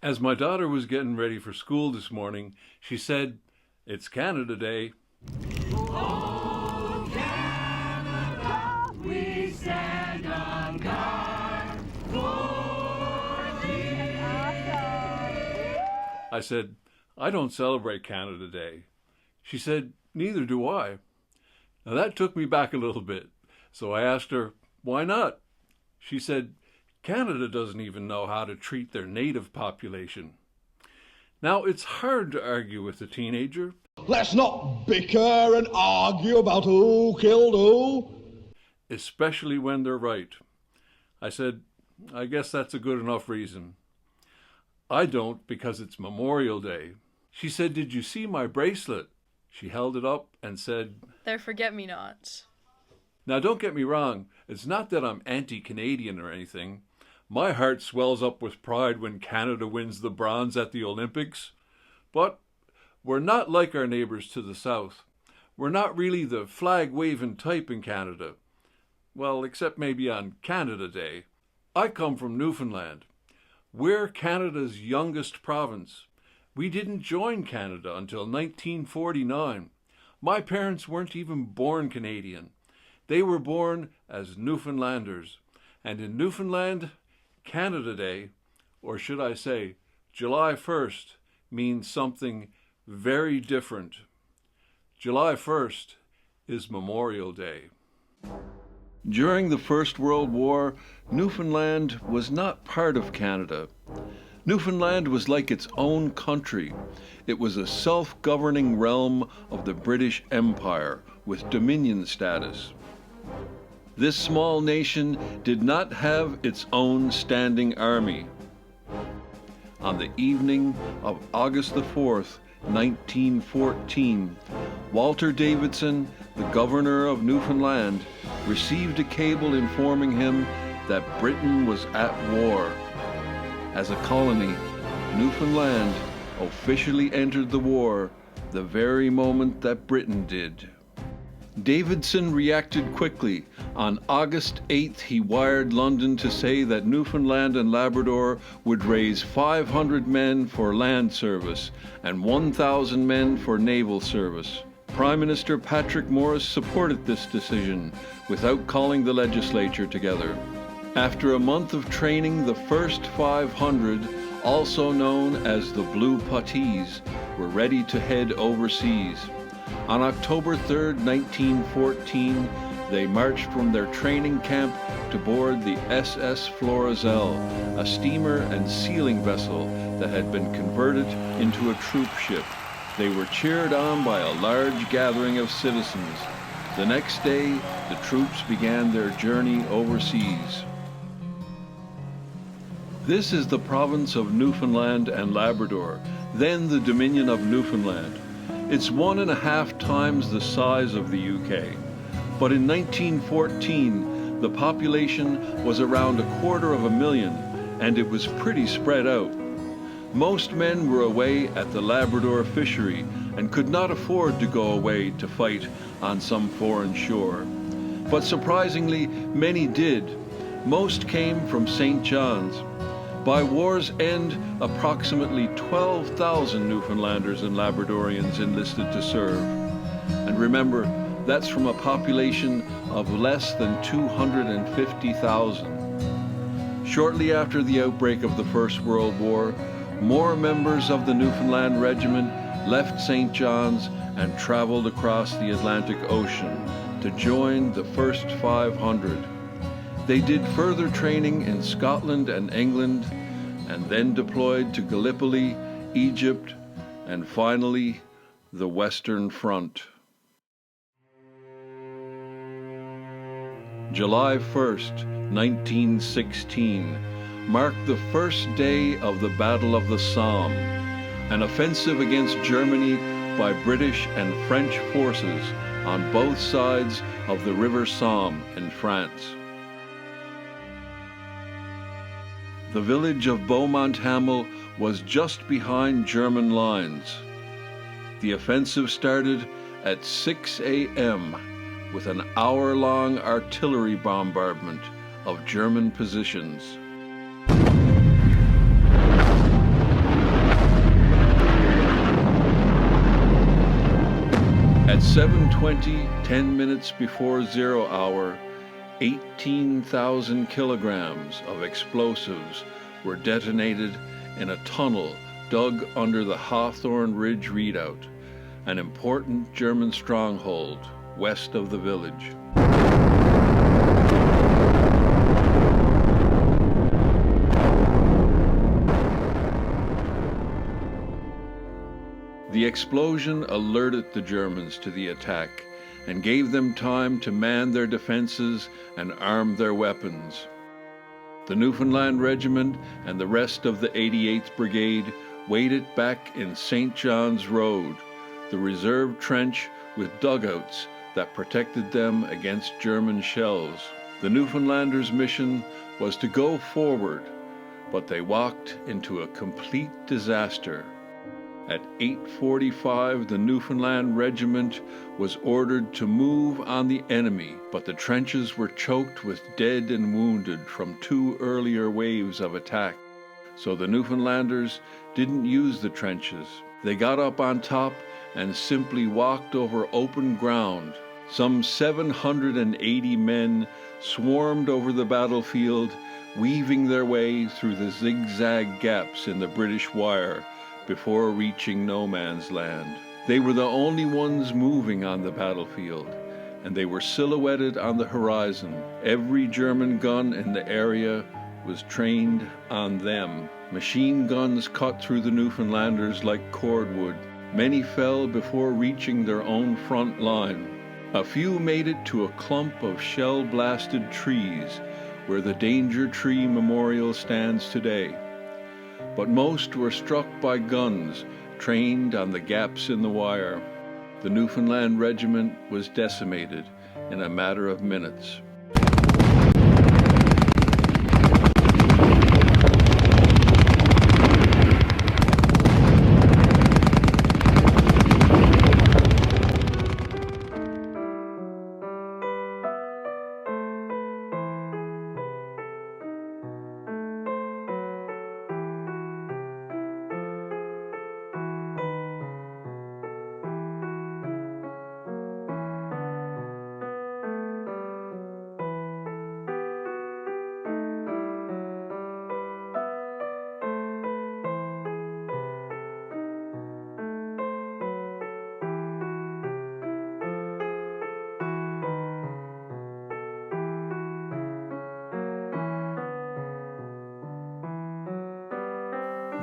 As my daughter was getting ready for school this morning, she said, "It's Canada Day." Oh, Canada, we stand on guard for thee. I said, "I don't celebrate Canada Day." She said, "Neither do I." Now that took me back a little bit, so I asked her, "Why not?" She said, "Canada doesn't even know how to treat their native population." Now, it's hard to argue with a teenager. Let's not bicker and argue about who killed who. Especially when they're right. I said, "I guess that's a good enough reason." "I don't, because it's Memorial Day." She said, "Did you see my bracelet?" She held it up and said, "They're forget-me-nots." Now, don't get me wrong. It's not that I'm anti-Canadian or anything. My heart swells up with pride when Canada wins the bronze at the Olympics. But we're not like our neighbours to the south. We're not really the flag-waving type in Canada. Well, except maybe on Canada Day. I come from Newfoundland. We're Canada's youngest province. We didn't join Canada until 1949. My parents weren't even born Canadian. They were born as Newfoundlanders. And in Newfoundland, Canada Day, or should I say, July 1st, means something very different. July 1st is Memorial Day. During the First World War, Newfoundland was not part of Canada. Newfoundland was like its own country. It was a self-governing realm of the British Empire with dominion status. This small nation did not have its own standing army. On the evening of August the 4th, 1914, Walter Davidson, the governor of Newfoundland, received a cable informing him that Britain was at war. As a colony, Newfoundland officially entered the war the very moment that Britain did. Davidson reacted quickly. On August 8th, he wired London to say that Newfoundland and Labrador would raise 500 men for land service and 1,000 men for naval service. Prime Minister Patrick Morris supported this decision without calling the legislature together. After a month of training, the first 500, also known as the Blue Puttees, were ready to head overseas. On October 3, 1914, they marched from their training camp to board the SS Florizel, a steamer and sealing vessel that had been converted into a troop ship. They were cheered on by a large gathering of citizens. The next day, the troops began their journey overseas. This is the province of Newfoundland and Labrador, then the Dominion of Newfoundland. It's 1.5 times the size of the UK. But in 1914, the population was around 250,000, and it was pretty spread out. Most men were away at the Labrador fishery and could not afford to go away to fight on some foreign shore. But surprisingly, many did. Most came from St. John's. By war's end, approximately 12,000 Newfoundlanders and Labradorians enlisted to serve. And remember, that's from a population of less than 250,000. Shortly after the outbreak of the First World War, more members of the Newfoundland Regiment left St. John's and traveled across the Atlantic Ocean to join the first 500. They did further training in Scotland and England, and then deployed to Gallipoli, Egypt, and finally, the Western Front. July 1st, 1916, marked the first day of the Battle of the Somme, an offensive against Germany by British and French forces on both sides of the River Somme in France. The village of Beaumont-Hamel was just behind German lines. The offensive started at 6 a.m. with an hour-long artillery bombardment of German positions. 7:20, 10 minutes before 0 hour, 18,000 kilograms of explosives were detonated in a tunnel dug under the Hawthorne Ridge Redoubt, an important German stronghold west of the village. The explosion alerted the Germans to the attack and gave them time to man their defenses and arm their weapons. The Newfoundland Regiment and the rest of the 88th Brigade waited back in St. John's Road, the reserve trench with dugouts that protected them against German shells. The Newfoundlanders' mission was to go forward, but they walked into a complete disaster. At 8:45, the Newfoundland Regiment was ordered to move on the enemy, but the trenches were choked with dead and wounded from 2 earlier waves of attack. So the Newfoundlanders didn't use the trenches. They got up on top and simply walked over open ground. Some 780 men swarmed over the battlefield, weaving their way through the zigzag gaps in the British wire before reaching no man's land. They were the only ones moving on the battlefield, and they were silhouetted on the horizon. Every German gun in the area was trained on them. Machine guns cut through the Newfoundlanders like cordwood. Many fell before reaching their own front line. A few made it to a clump of shell-blasted trees where the Danger Tree Memorial stands today. But most were struck by guns trained on the gaps in the wire. The Newfoundland Regiment was decimated in a matter of minutes.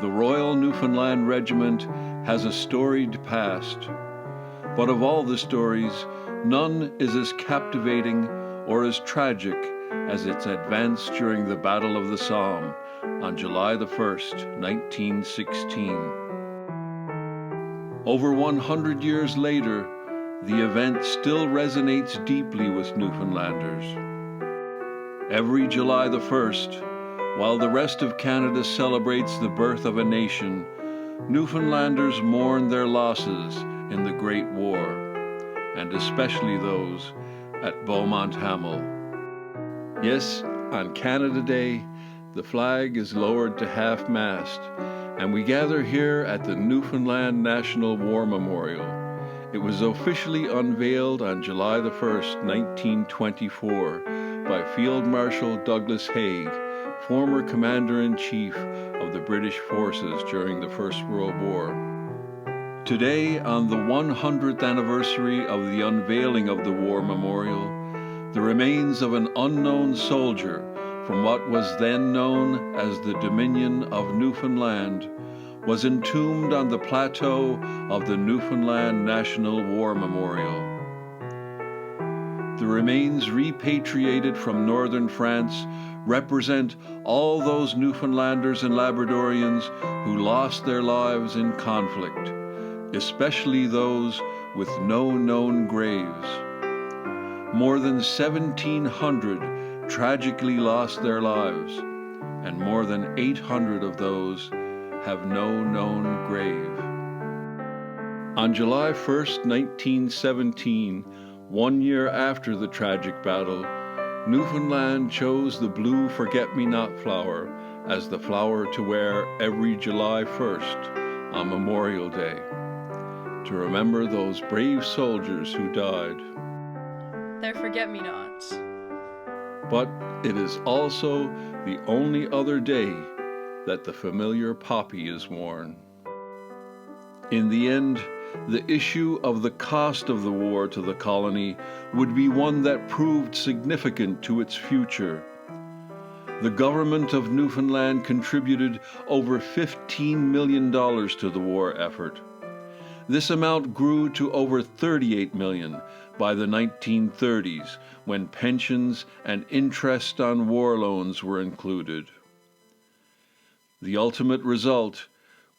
The Royal Newfoundland Regiment has a storied past, but of all the stories, none is as captivating or as tragic as its advance during the Battle of the Somme on July the 1st, 1916. Over 100 years later, the event still resonates deeply with Newfoundlanders. Every July the 1st, while the rest of Canada celebrates the birth of a nation, Newfoundlanders mourn their losses in the Great War, and especially those at Beaumont Hamel. Yes, on Canada Day, the flag is lowered to half-mast, and we gather here at the Newfoundland National War Memorial. It was officially unveiled on July the 1st, 1924, by Field Marshal Douglas Haig, former Commander-in-Chief of the British forces during the First World War. Today, on the 100th anniversary of the unveiling of the War Memorial, the remains of an unknown soldier from what was then known as the Dominion of Newfoundland was entombed on the plateau of the Newfoundland National War Memorial. The remains repatriated from northern France represent all those Newfoundlanders and Labradorians who lost their lives in conflict, especially those with no known graves. More than 1,700 tragically lost their lives, and more than 800 of those have no known grave. On July 1st, 1917, 1 year after the tragic battle, Newfoundland chose the blue forget-me-not flower as the flower to wear every July 1st on Memorial Day. to remember those brave soldiers who died. Their forget-me-nots. But it is also the only other day that the familiar poppy is worn. In the end, the issue of the cost of the war to the colony would be one that proved significant to its future. The government of Newfoundland contributed over $15 million to the war effort. This amount grew to over $38 million by the 1930s, when pensions and interest on war loans were included. The ultimate result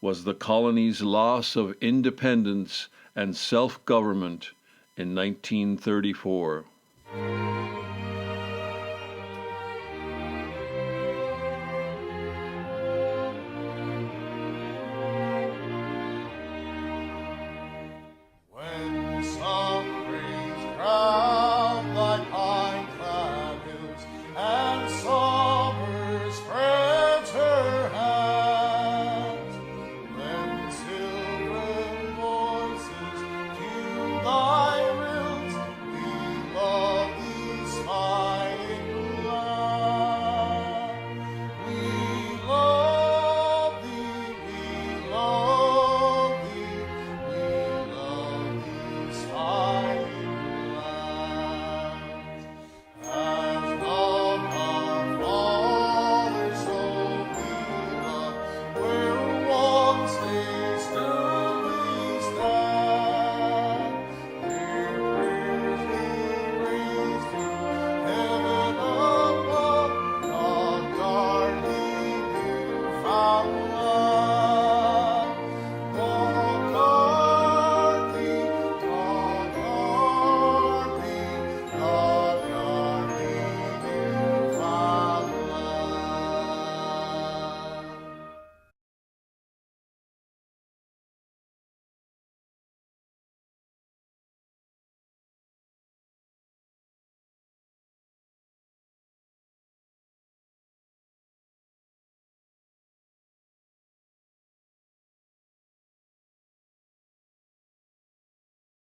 was the colony's loss of independence and self-government in 1934.